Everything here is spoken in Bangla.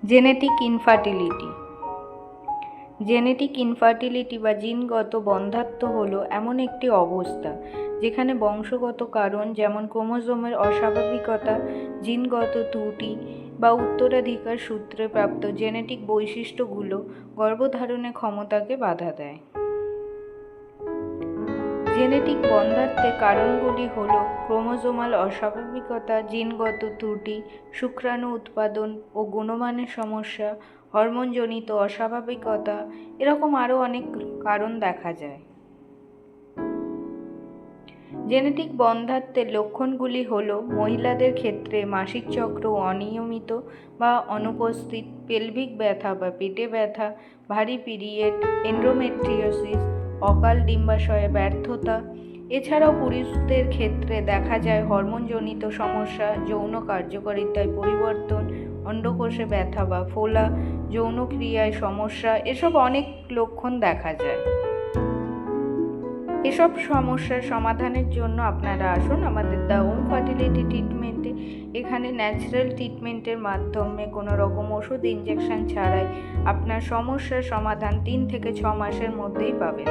জেনেটিক ইনফার্টিলিটি বা জিনগত বন্ধ্যাত্ব হলো এমন একটি অবস্থা যেখানে বংশগত কারণ যেমন ক্রোমোজোমের অস্বাভাবিকতা, জিনগত ত্রুটি বা উত্তরাধিকার সূত্রে প্রাপ্ত জেনেটিক বৈশিষ্ট্যগুলো গর্ভধারণের ক্ষমতাকে বাধা দেয়। জেনেটিক বন্ধ্যাত্বের কারণগুলি হল ক্রোমোজোমাল অস্বাভাবিকতা, জিনগত ত্রুটি, শুক্রাণু উৎপাদন ও গুণমানের সমস্যা, হরমোনজনিত অস্বাভাবিকতা, এরকম আরও অনেক কারণ দেখা যায়। জেনেটিক বন্ধ্যাত্বের লক্ষণগুলি হল মহিলাদের ক্ষেত্রে মাসিক চক্র অনিয়মিত বা অনুপস্থিত, পেলভিক ব্যথা বা পেটে ব্যথা, ভারী পিরিয়ড, এন্ডোমেট্রিওসিস, অকাল ডিম্বাশয়ে ব্যর্থতা। এছাড়াও পুরুষদের ক্ষেত্রে দেখা যায় হরমোনজনিত সমস্যা, যৌন কার্যকারিতায় পরিবর্তন, অন্ডকোষে ব্যথা বা ফোলা, যৌনক্রিয়ায় সমস্যা, এসব অনেক লক্ষণ দেখা যায়। এসব সমস্যার সমাধানের জন্য আপনারা আসুন আমাদের দ্য হোম ফার্টিলিটি ট্রিটমেন্টে। এখানে ন্যাচারাল ট্রিটমেন্টের মাধ্যমে কোনো রকম ওষুধ ইনজেকশন ছাড়াই আপনার সমস্যার সমাধান 3 থেকে 6 মাসের মধ্যেই পাবেন।